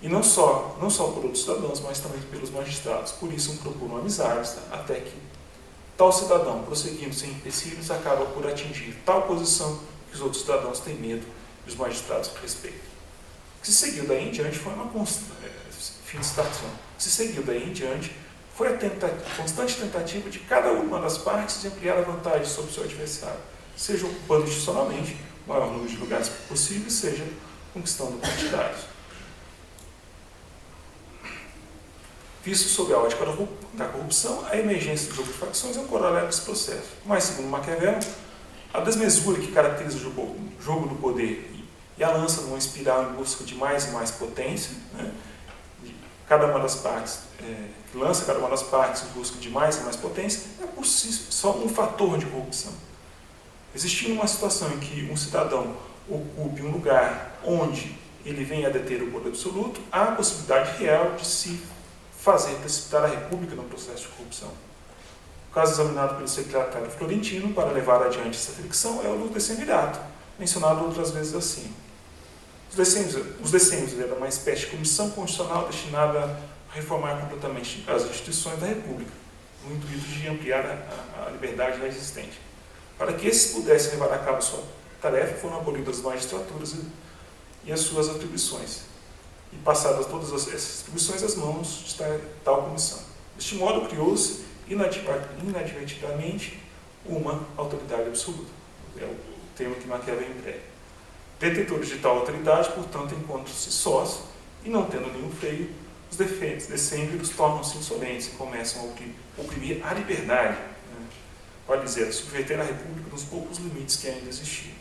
Speaker 2: e não só por outros cidadãos, mas também pelos magistrados. Por isso, procuram amizades, até que tal cidadão, prosseguindo sem empecilhos, acaba por atingir tal posição que os outros cidadãos têm medo e os magistrados respeitam. O que se seguiu daí em diante foi foi a constante tentativa de cada uma das partes de ampliar a vantagem sobre o seu adversário, seja ocupando institucionalmente o maior número de lugares possível, seja conquistando quantidades. Visto sob a ótica da corrupção, a emergência do jogo de facções é um corolário desse processo. Mas, segundo Maquiavel, a desmesura que caracteriza o jogo do poder e a lança numa espiral em busca de mais e mais potência, cada uma das partes, que lança cada uma das partes em busca de mais e mais potência, é por si só um fator de corrupção. Existindo uma situação em que um cidadão ocupe um lugar onde ele venha a deter o poder absoluto, há a possibilidade real de se fazer precipitar a República no processo de corrupção. O caso examinado pelo secretário Florentino para levar adiante essa fricção é o do decemvirato, mencionado outras vezes acima. Os decêmios eram uma espécie de comissão constitucional destinada a reformar completamente as instituições da República, no intuito de ampliar a liberdade já existente. Para que esses pudessem levar a cabo sua tarefa, foram abolidas as magistraturas e as suas atribuições, e passadas todas essas atribuições às mãos de tal comissão. Deste modo, criou-se inadvertidamente uma autoridade absoluta. É o termo que Maquiavel emprega. Detetores de tal autoridade, portanto, encontram-se sós e, não tendo nenhum freio, os decêmviros tornam-se insolentes e começam a oprimir a liberdade, vale dizer, subverter a República nos poucos limites que ainda existiam.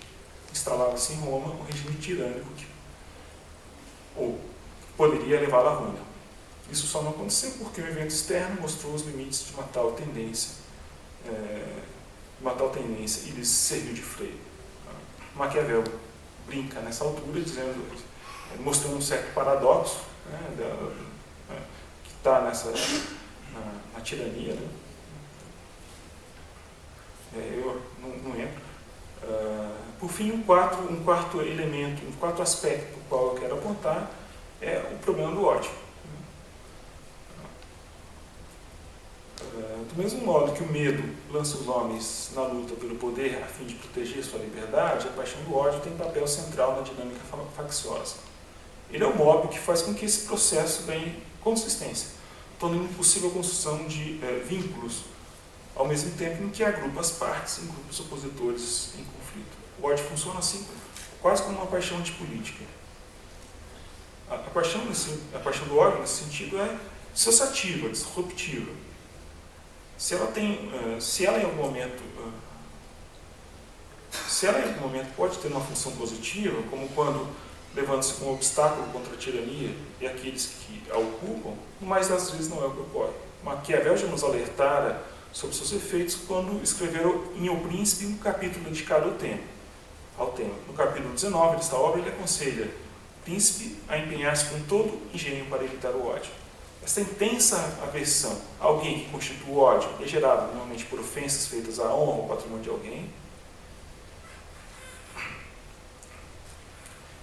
Speaker 2: Instalava-se em Roma um regime tirânico que poderia levá-la à ruína. Isso só não aconteceu porque um evento externo mostrou os limites de uma tal tendência e lhes serviu de freio. Maquiavel brinca nessa altura, mostrando um certo paradoxo, que está na tirania. Eu não entro. Por fim, um quarto elemento, um quarto aspecto para o qual eu quero apontar é o problema do ódio. Do mesmo modo que o medo lança os homens na luta pelo poder a fim de proteger sua liberdade, a paixão do ódio tem papel central na dinâmica facciosa. Ele é o mob que faz com que esse processo ganhe consistência, tornando impossível a construção de vínculos, ao mesmo tempo em que agrupa as partes em grupos opositores em conflito. O ódio funciona assim, quase como uma paixão antipolítica. A paixão do ódio, nesse sentido, é dissociativa, disruptiva. Se ela em algum momento pode ter uma função positiva, como quando levando-se como obstáculo contra a tirania e aqueles que a ocupam, mais das vezes não é o que ocorre. Maquiavel já nos alertara sobre seus efeitos quando escreveram em O Príncipe um capítulo dedicado ao tema. No capítulo 19 desta obra, ele aconselha o príncipe a empenhar-se com todo engenho para evitar o ódio. Esta intensa aversão a alguém que constitui o ódio é gerada normalmente por ofensas feitas à honra ou ao patrimônio de alguém.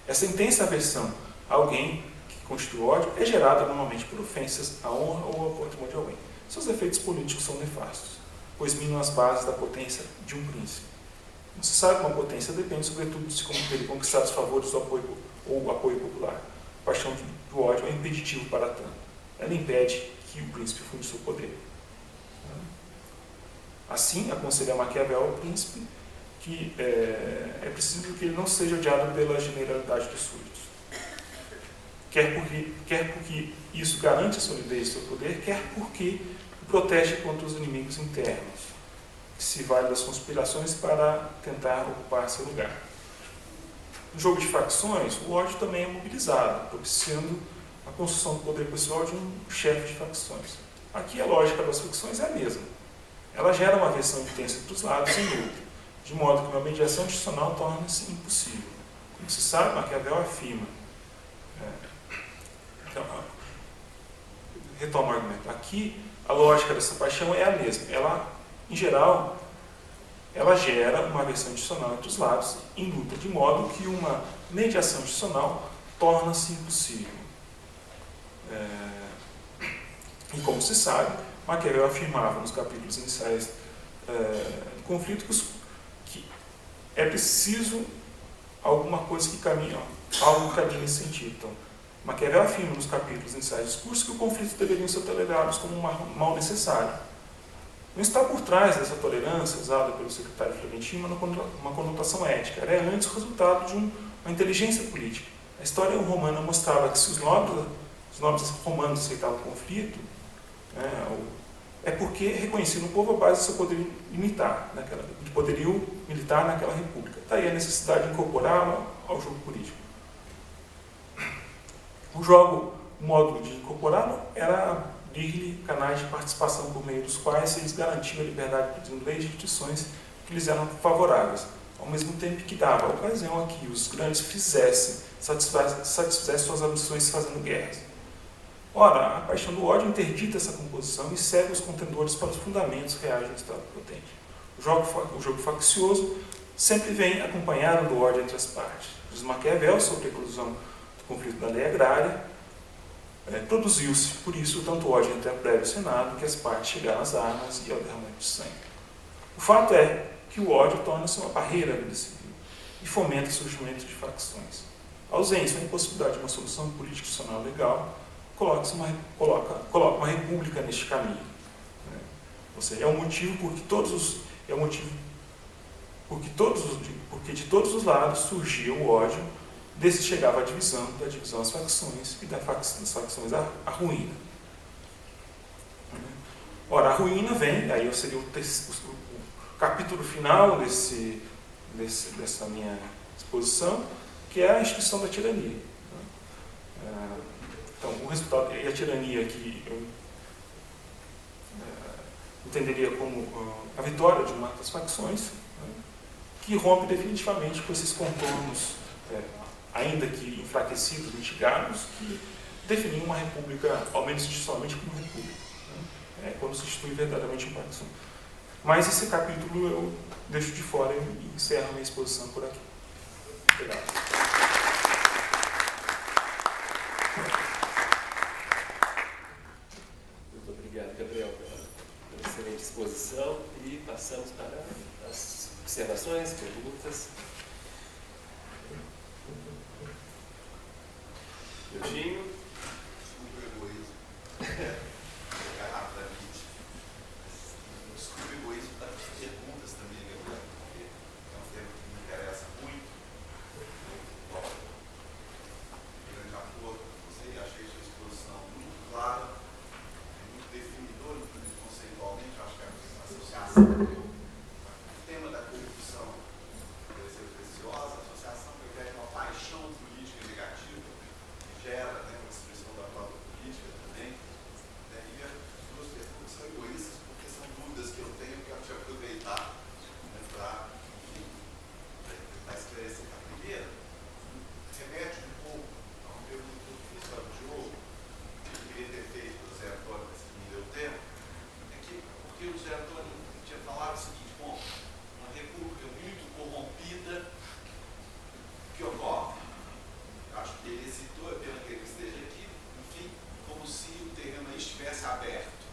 Speaker 2: Essa intensa aversão a alguém que constitui o ódio é gerada normalmente por ofensas à honra ou ao patrimônio de alguém. Seus efeitos políticos são nefastos, pois minam as bases da potência de um príncipe. Não se sabe como a potência depende, sobretudo, de ele conquistar os favores ou o apoio popular. A paixão do ódio é impeditivo para tanto. Ela impede que o príncipe funde seu poder. Assim, aconselha Maquiavel ao príncipe que é preciso que ele não seja odiado pela generalidade dos súditos. Quer porque isso garante a solidez do seu poder, quer porque o protege contra os inimigos internos, que se vale das conspirações para tentar ocupar seu lugar. No jogo de facções, o ódio também é mobilizado, propiciando a construção do poder pessoal de um chefe de facções. Aqui a lógica das facções é a mesma. Ela gera uma aversão intensa entre os lados em luta, de modo que uma mediação institucional torna-se impossível. Como se sabe, Maquiavel afirma. Retomo o argumento. Aqui a lógica dessa paixão é a mesma. Ela, em geral, ela gera uma aversão institucional entre os lados em luta, de modo que uma mediação institucional torna-se impossível. E como se sabe, Maquiavel afirmava nos capítulos iniciais do conflito que é preciso alguma coisa que caminhe, algo que caminhe nesse sentido. Então, Maquiavel afirma nos capítulos iniciais do discurso que o conflito deveriam ser tolerados como um mal necessário. Não está por trás dessa tolerância usada pelo secretário Florentino uma conotação ética. Ela é antes o resultado de uma inteligência política. A história romana mostrava que se os nobres romanos aceitavam o conflito, é porque reconheciam no povo a base do seu poderio militar naquela república. Daí a necessidade de incorporá-la ao jogo político. O modo de incorporá-lo era abrir-lhe canais de participação por meio dos quais eles garantiam a liberdade de leis e instituições que lhes eram favoráveis. ao mesmo tempo que dava a ocasião a que os grandes satisfizessem suas ambições fazendo guerras. Ora, a paixão do ódio interdita essa composição e cega os contendores para os fundamentos reais do Estado potente. O jogo faccioso sempre vem acompanhado do ódio entre as partes. Diz Maquiavel, sobre a inclusão do conflito da lei agrária, produziu-se, por isso, tanto ódio entre a plebe e o Senado, que as partes chegaram às armas e ao derramamento de sangue. O fato é que o ódio torna-se uma barreira à vida civil e fomenta o surgimento de facções. A ausência ou a impossibilidade de uma solução política institucional legal coloca uma república neste caminho. Né? Ou seja, é um motivo porque de todos os lados surgia o ódio, desse chegava a divisão, da divisão às facções e das facções à ruína. Ora, a ruína vem, aí seria o capítulo final dessa minha exposição, que é a instituição da tirania. Então, o resultado, e a tirania que eu entenderia como a vitória de uma das facções, que rompe definitivamente com esses contornos, ainda que enfraquecidos, mitigados, que definiam uma república, ao menos institucionalmente, como uma república. Quando se institui verdadeiramente uma facção. Mas esse capítulo eu deixo de fora e encerro a minha exposição por aqui. Obrigado.
Speaker 1: Gabriel, pela excelente exposição, e passamos para as observações, perguntas. Euginho?
Speaker 3: Desculpe o egoísmo. Rapidamente. Desculpe o egoísmo das perguntas também, Gabriel, porque é um tema que me interessa muito. Grande acordo com você, achei sua exposição muito clara. Definidor, inclusive conceitualmente, acho que é a associação, o tema da corrupção deve ser preciosa, a associação com a ideia de uma paixão política negativa, que gera uma destruição da própria política também. E as duas perguntas são egoístas, porque são dúvidas que eu tenho que eu te aproveitar para, enfim, tentar esclarecer. A primeira, remete um pouco a uma pergunta que eu fiz para o Diogo, que eu queria ter feito para o Zé Antônio, deu tempo, é que, porque o Zé Antônio tinha falado o seguinte: bom, uma república muito corrompida, que ocorre? Acho que ele citou, é pena que ele esteja aqui, enfim, como se o terreno aí estivesse aberto.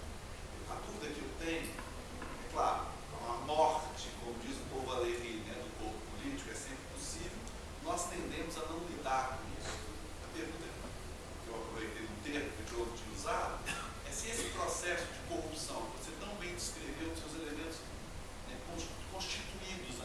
Speaker 3: A dúvida que eu tenho, é claro, uma morte, como diz o povo Valéry, do povo político, é sempre possível, nós tendemos a não lidar com isso. A pergunta que eu aproveitei no termo que o Diogo tinha usado, se esse processo de corrupção, que você tão bem descreveu, os seus elementos constituídos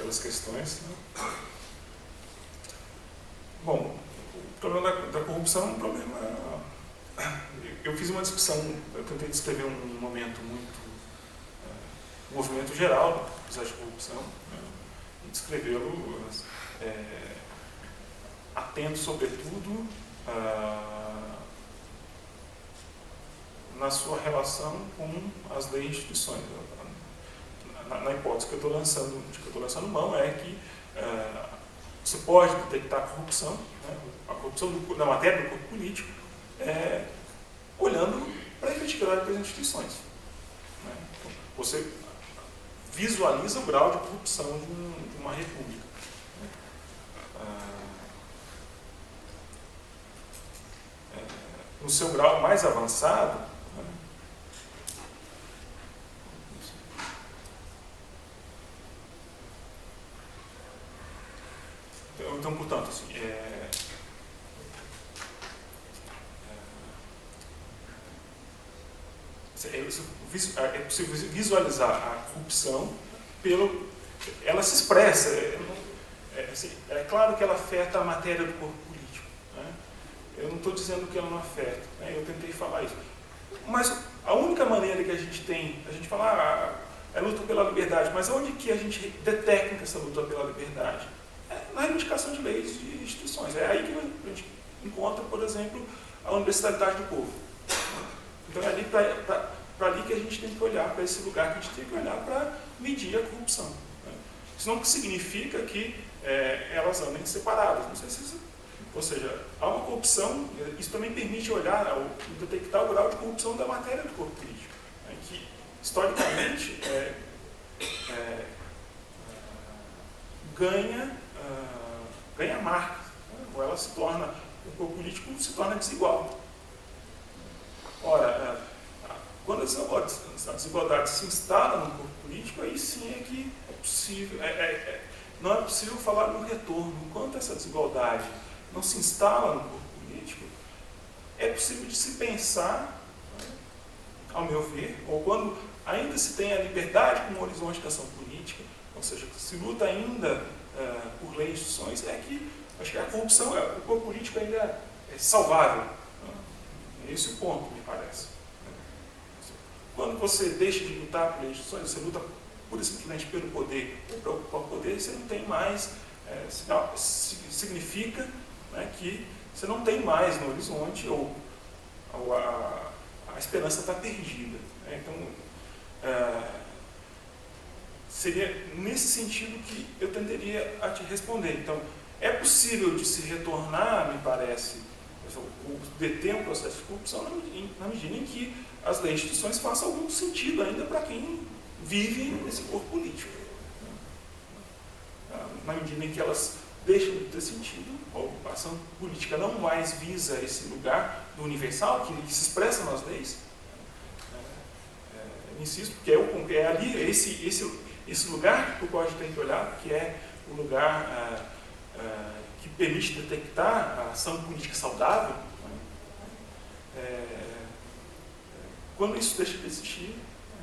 Speaker 2: outras questões. Né? Bom, o problema da corrupção é um problema... Eu fiz uma discussão, eu tentei descrever um momento muito... um movimento geral da processo de corrupção, né? E descrevê-lo atento, sobretudo, na sua relação com as leis e instituições. Na hipótese que eu estou lançando mão é que você pode detectar a corrupção, né, a corrupção na matéria do corpo político, olhando para a efetividade das instituições. Né? Você visualiza o grau de corrupção de uma república. No seu grau mais avançado, então, portanto, assim, é possível visualizar a corrupção ela se expressa. É claro que ela afeta a matéria do corpo político. Né? Eu não estou dizendo que ela não afeta. Né? Eu tentei falar isso. Mas a única maneira que a gente fala, é luta pela liberdade, mas onde que a gente detecta essa luta pela liberdade? Na reivindicação de leis e de instituições. É aí que a gente encontra, por exemplo, a universalidade do povo. Então é ali para ali que a gente tem que olhar, para esse lugar que a gente tem que olhar para medir a corrupção. Né? Isso não significa que elas andem separadas. Não sei se ou seja, há uma corrupção, isso também permite olhar, detectar o grau de corrupção da matéria do corpo político, né? Que historicamente ganha marca, né? Ou ela se torna, o corpo político se torna desigual. Ora, quando a desigualdade se instala no corpo político, aí sim é que é possível, não é possível falar no retorno. Enquanto essa desigualdade não se instala no corpo político, é possível de se pensar, né, ao meu ver, ou quando ainda se tem a liberdade como horizonte da ação política, ou seja, se luta ainda por leis e instituições, é que acho que a corrupção, o corpo político ainda é salvável. Né? Esse é o ponto, me parece. Quando você deixa de lutar por leis e instituições, você luta pura e simplesmente pelo poder, ou para ocupar o poder, você não tem mais, significa, né, que você não tem mais no horizonte, ou a esperança está perdida. Né? Então, seria nesse sentido que eu tenderia a te responder. Então, é possível de se retornar, me parece, ou deter um processo de corrupção na medida em que as leis e instituições façam algum sentido ainda para quem vive nesse corpo político. Na medida em que elas deixam de ter sentido, a ação política não mais visa esse lugar do universal, que se expressa nas leis. Insisto, porque é ali esse lugar que o código tem que olhar, que é o lugar que permite detectar a ação política saudável. Quando isso deixa de existir,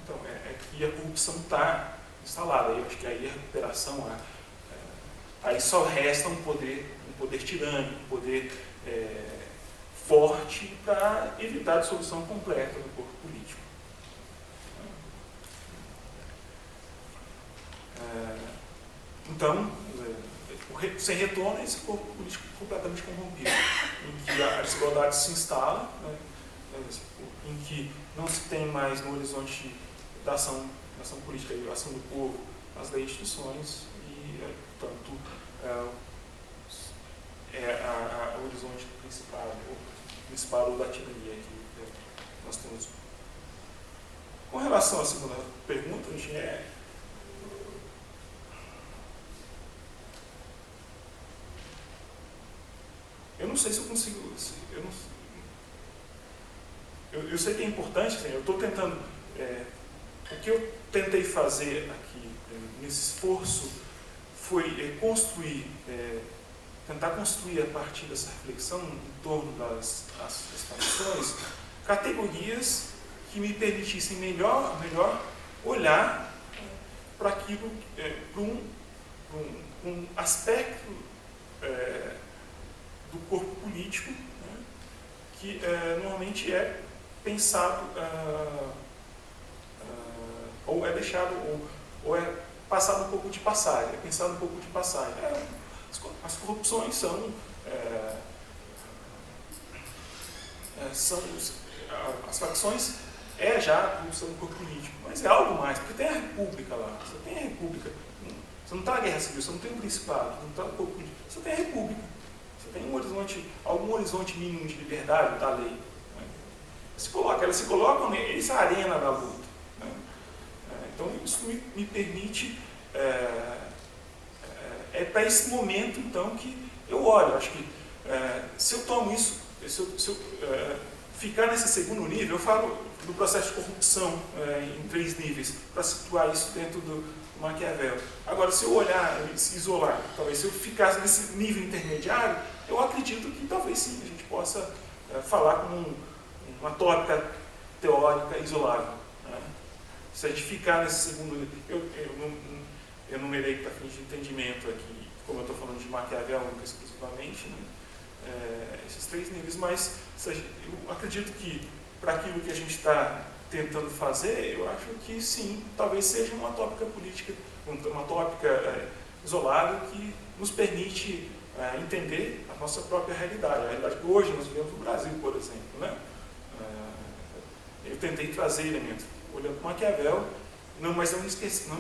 Speaker 2: então é que a corrupção está instalada. Eu acho que aí a recuperação, aí só resta um poder tirânico, um poder forte para evitar a dissolução completa do corpo político. Então, sem retorno, esse corpo político completamente corrompido, em que a desigualdade se instala, né, em que não se tem mais no horizonte da ação política e a ação do povo as leis e instituições, e, portanto, o horizonte principal ou da tirania que nós temos. Com relação à segunda pergunta, a gente eu não sei se eu consigo. Eu sei que é importante, assim, eu estou tentando. O que eu tentei fazer aqui nesse esforço foi tentar construir a partir dessa reflexão em torno das tradições, categorias que me permitissem melhor olhar para aquilo, para um aspecto do corpo político, né, que normalmente é pensado ou é deixado ou é passado um pouco de passagem, é pensado um pouco de passagem. As corrupções são as facções já a corrupção do corpo político, mas é algo mais, porque tem a República lá, você tem a República, você não está na Guerra Civil, você não tem um Principado, não está no corpo político, você tem a República, você tem algum horizonte mínimo de liberdade da lei. Né? Elas se colocam nessa arena da luta. Né? Então isso me permite, para esse momento então que eu olho, acho que se eu tomo isso, se eu ficar nesse segundo nível, eu falo do processo de corrupção em 3 níveis, para situar isso dentro do Maquiavel. Agora, se eu olhar, se isolar, talvez se eu ficasse nesse nível intermediário, eu acredito que talvez sim, a gente possa falar como uma tópica teórica isolável. Né? Se a gente ficar nesse segundo nível, eu numerei para fins de entendimento aqui, como eu estou falando de Maquiavel única exclusivamente, né? Esses 3 níveis, mas eu acredito que para aquilo que a gente está tentando fazer, eu acho que sim, talvez seja uma tópica política, uma tópica isolada que nos permite entender a nossa própria realidade, a realidade que hoje nós vivemos no Brasil, por exemplo. Né? Eu tentei trazer elementos, olhando para Maquiavel, mas não me esquecendo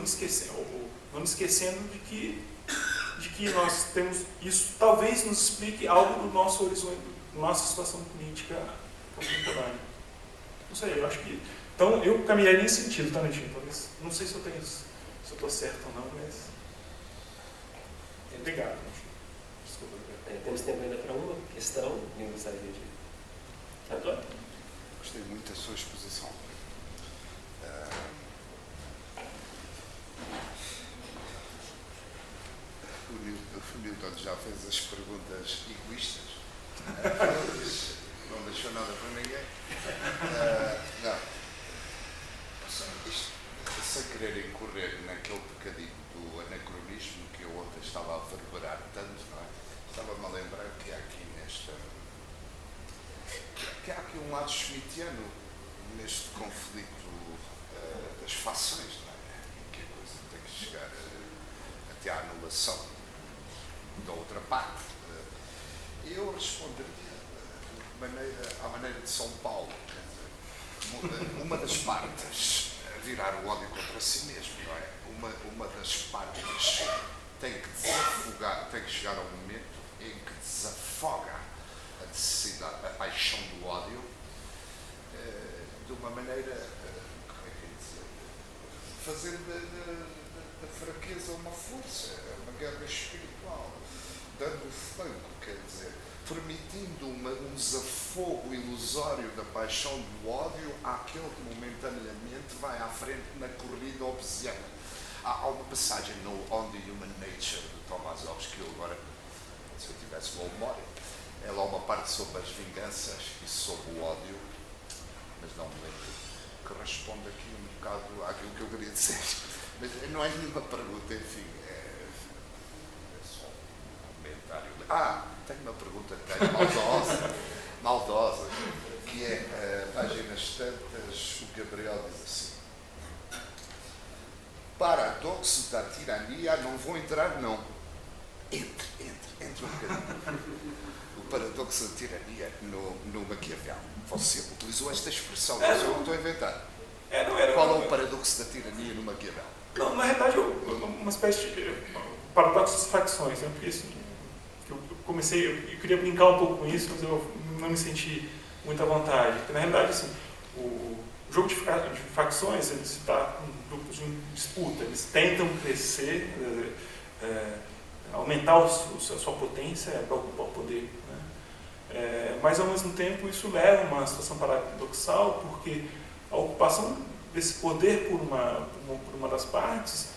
Speaker 2: de que nós temos isso, talvez nos explique algo do nosso horizonte, da nossa situação política contemporânea. Não sei, eu acho que... Então, eu caminharia nesse sentido, tá, Netinho? Talvez, não sei se eu estou certo ou não, mas... Obrigado, Netinho. Desculpa.
Speaker 1: Temos tempo ainda para uma questão, eu gostaria de... Antônio?
Speaker 4: Gostei muito da sua exposição. O Newton já fez as perguntas egoístas, não deixou nada para ninguém. Não. Sem querer incorrer naquele bocadinho do anacronismo que eu ontem estava a verberar tanto, não é? Estava-me a lembrar que há aqui que há aqui um lado schmittiano neste conflito das fações, não é? Em que a coisa tem que chegar até à anulação da outra parte. Eu responderia à maneira de São Paulo, uma das partes virar o ódio contra si mesmo, não é? Uma das partes tem que desafogar, tem que chegar ao momento em que desafoga a necessidade, a paixão do ódio de uma maneira, como é que é dizer, fazer da fraqueza uma força, uma guerra espiritual, dando flanco, quer dizer, permitindo um desafogo ilusório da paixão do ódio àquele que momentaneamente vai à frente na corrida obsidiana. Há uma passagem no On the Human Nature de Thomas Hobbes que eu agora, se eu tivesse boa memória, é lá uma parte sobre as vinganças e sobre o ódio, mas não me lembro, que responde aqui um bocado àquilo que eu queria dizer. Mas não é nenhuma pergunta, enfim, é só um comentário. Tenho uma pergunta maldosa, que é, páginas tantas, o Gabriel diz assim: paradoxo da tirania, não vou entrar, não. Entre um bocadinho. O paradoxo da tirania no Maquiavel. Você utilizou esta expressão, mas eu não estou a inventar. Qual é o paradoxo da tirania no Maquiavel?
Speaker 2: Não, na realidade, uma espécie de paradoxo das facções, né? Porque isso, eu queria brincar um pouco com isso, mas eu não me senti muito à vontade. Porque, na realidade, assim, o jogo de facções, ele está com grupos de disputa, eles tentam crescer, aumentar a sua potência para ocupar o poder. Né? Mas, ao mesmo tempo, isso leva a uma situação paradoxal, porque a ocupação desse poder por uma das partes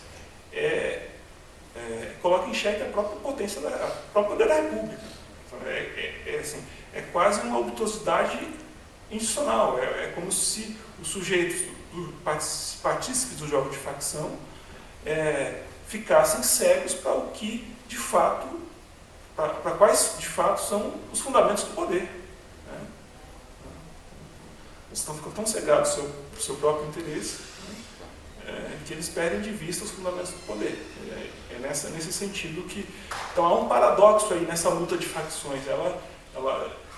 Speaker 2: coloca em xeque a própria potência, a própria poder da República. Assim, é quase uma obtuosidade institucional. É como se os sujeitos partícipes do jogo de facção ficassem cegos para o que, de fato, para quais, de fato, são os fundamentos do poder. Né? Eles ficam tão cegados por seu próprio interesse, que eles perdem de vista os fundamentos do poder. É nesse sentido que... Então há um paradoxo aí nessa luta de facções. Ela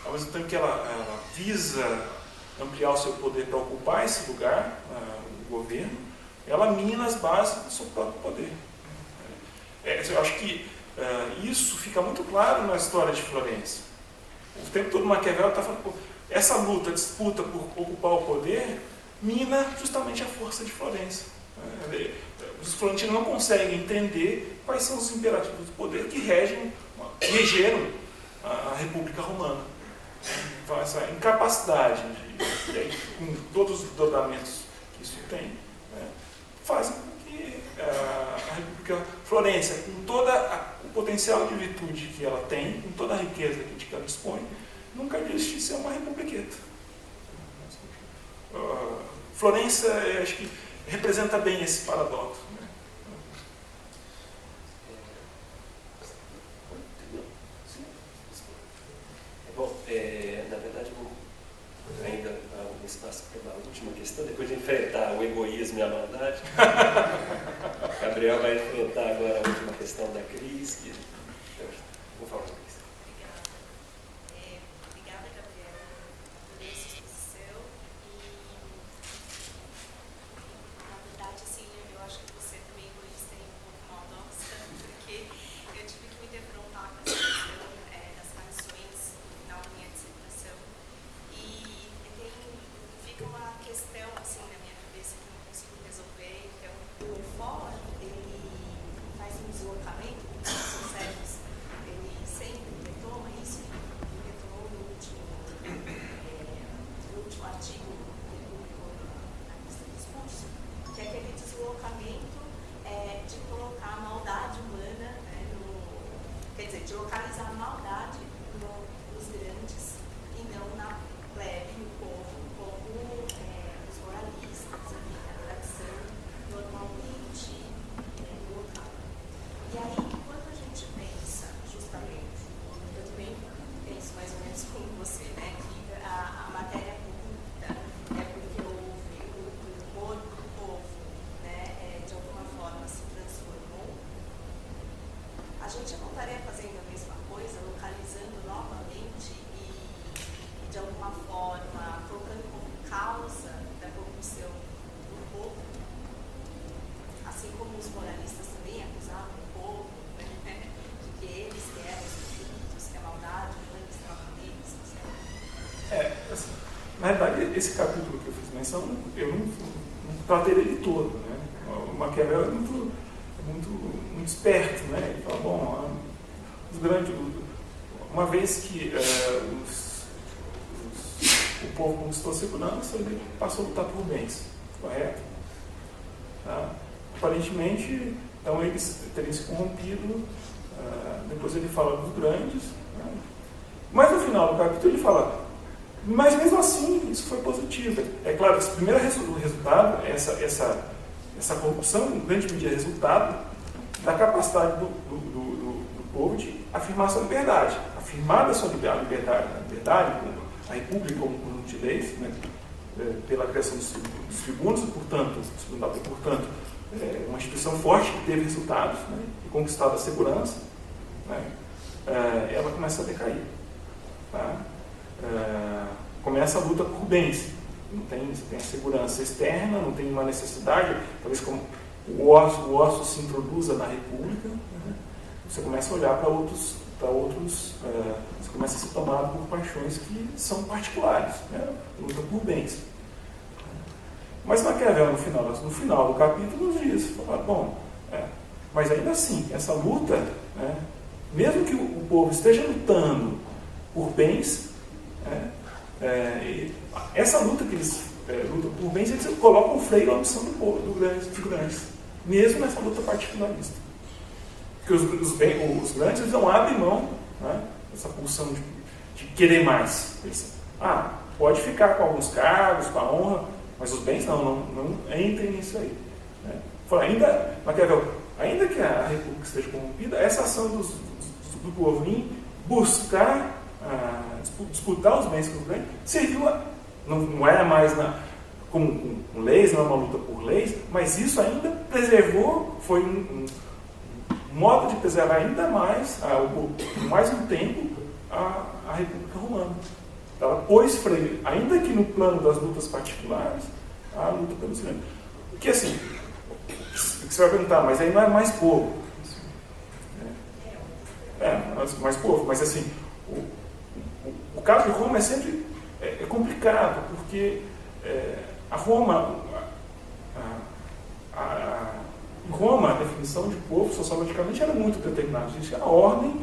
Speaker 2: ao mesmo tempo que ela visa ampliar o seu poder para ocupar esse lugar, o governo, ela mina as bases do seu próprio poder. Eu acho que isso fica muito claro na história de Florença. O tempo todo Maquiavel está falando, essa luta, a disputa por ocupar o poder, mina justamente a força de Florença. Os florentinos não conseguem entender quais são os imperativos do poder que regeram a República Romana. Então, essa incapacidade, e aí, com todos os desdobramentos que isso tem, fazem com que a República Florença, com todo o potencial de virtude que ela tem, com toda a riqueza de que ela dispõe, nunca deixe de ser uma republiqueta. Florença, acho que representa bem esse paradoxo. Né?
Speaker 1: Bom, na verdade, ainda há um espaço para uma última questão, depois de enfrentar o egoísmo e a maldade. Gabriel vai enfrentar agora a última questão da Cris. Por favor, Cris.
Speaker 5: Obrigada, Gabriel, por essa exposição. E, na verdade, assim, eu acho que você também é egoísta e um pouco maldosa, porque eu tive que me defrontar com essa questão das facções no final da minha dissertação. E fica uma questão, assim, na minha cabeça que eu não consigo resolver. Então, o fórum, ele faz um deslocamento com os processos. Ele sempre retoma isso, ele retomou no último artigo que ele publicou na lista de discurso, que é aquele deslocamento de colocar a maldade humana, quer dizer, de localizar a maldade nos grandes e não na plebe, no povo, como os moralistas, enfim, a tradição normalmente local. E aí, quando a gente pensa, justamente, eu também penso mais ou menos como você, né, que a matéria corrupta é porque houve o humor do povo, né, de alguma forma se transformou. A gente não estaria fazendo a mesma coisa, localizando novamente e de alguma forma, colocando como causa da corrupção do povo, assim como os moralistas também acusavam o povo, né, de que eles que eram os corruptos, que a maldade humana estava neles, etc.
Speaker 2: Assim, na verdade, esse capítulo que eu fiz menção, eu não tratei ele todo. Né? O Maquiavel é muito esperto. Né? Ele fala, bom, uma vez que o povo conquistou a segurança, ele passou a lutar por bens, correto? Tá? Aparentemente, então eles teriam se corrompido, depois ele fala dos grandes, né? Mas no final do capítulo ele fala, mas mesmo assim isso foi positivo. É claro que esse primeiro resultado, essa corrupção, em grande medida, é resultado da capacidade do povo de afirmar sua liberdade, afirmar a sua liberdade, a República como conjunto de leis, né, pela criação dos tribunos, portanto, uma instituição forte que teve resultados, né, e conquistado a segurança, né, ela começa a decair. Tá? Começa a luta por bens. Você tem a segurança externa, não tem uma necessidade, talvez como o ócio se introduza na República, né, você começa a olhar para outros, você começa a ser tomado por paixões que são particulares, né, luta por bens. Mas Maquiavel, no final do capítulo, nos diz, bom, mas ainda assim, essa luta, né, mesmo que o povo esteja lutando por bens, essa luta que eles lutam por bens, eles colocam o freio à ambição do povo, dos grandes, mesmo nessa luta particularista. Porque os grandes eles não abrem mão, né, dessa pulsão de querer mais. Eles, pode ficar com alguns cargos, com a honra, mas os bens não entrem nisso aí. Né? Ainda, Maquiavel ainda que a república esteja corrompida, essa ação do povo em buscar disputar os bens com os grandes serviu não é mais com leis, não é uma luta por leis, mas isso ainda preservou, foi um modo de preservar ainda mais, por mais um tempo, a República Romana. Ela pôs freio, ainda que no plano das lutas particulares, a luta pelos grandes. Porque assim, você vai perguntar, mas aí não é mais povo. Mais povo, mas assim, o caso de Roma é sempre complicado, porque a Roma, em Roma, a definição de povo, sociologicamente, era muito determinada. Existia a ordem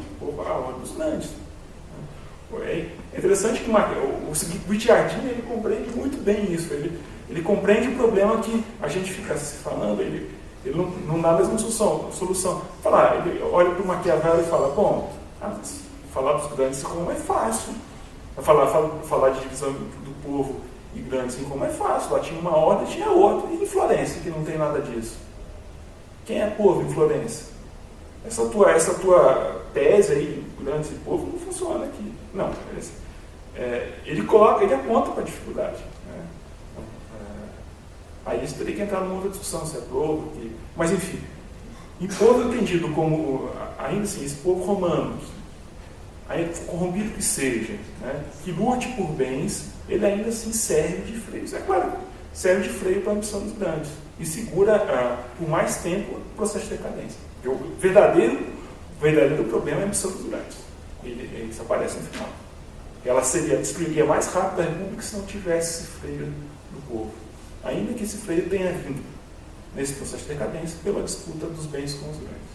Speaker 2: dos grandes. É interessante que o Guicciardini, ele compreende muito bem isso. Ele compreende o problema que a gente fica se falando, ele não dá a mesma solução. Ele olha para o Maquiavel e fala, bom, falar dos grandes em Roma é fácil. Falar de divisão do povo e grandes em Roma é fácil. Lá tinha uma ordem, tinha outra. E em Florença, que não tem nada disso? Quem é povo em Florença? Essa tua tese aí, grandes e povo, não funciona aqui. Não, ele aponta para a dificuldade. Né? Aí isso teria que entrar numa outra discussão, se é povo, mas enfim, em povo entendido como, ainda assim, esse povo romano, ainda corrompido que seja, né, que lute por bens, ele ainda assim serve de freio. É claro, serve de freio para a ambição dos grandes e segura por mais tempo o processo de decadência. Porque o verdadeiro problema é a ambição dos grandes. Isso aparece no final. Ela destruiria mais rápido a República se não tivesse esse freio do povo. Ainda que esse freio tenha vindo nesse processo de decadência pela disputa dos bens com os grandes.